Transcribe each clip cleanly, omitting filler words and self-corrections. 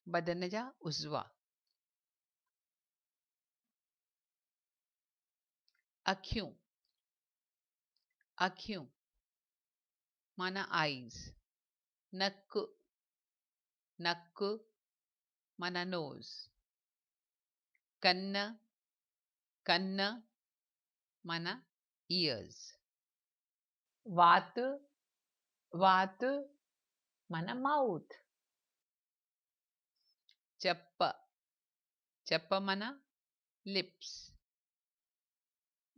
बदन जा उज़वा। अखियूं, अखियूं माना आईज़। नक, नक माना नोज़। कन्न, कन्न माना ईयर्स। वात, वात माना माउथ। चप, चप माना लिप्स।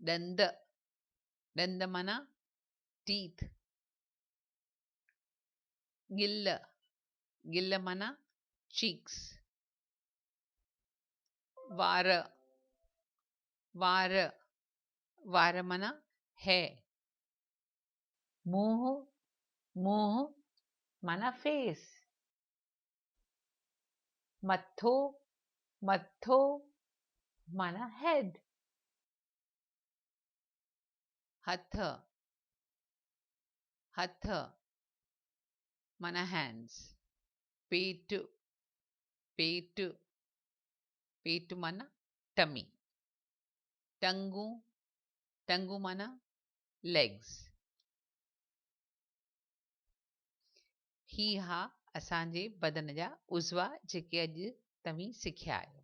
दंद, दंद माना टीथ। गिल्ल, गिल्ल माना चीक्स। वार, वार, वार माना hair। मुंह, मुंह माना फेस। मत्थो, मत्थो माना हेड। हथ, हथ माना hands। पेट, पेट, पेट माना टमी। टंगू, टंगू माना legs। ही हा असांजे बदन जा उज़वा जेके अॼु तव्हीं सिखिया आहियो।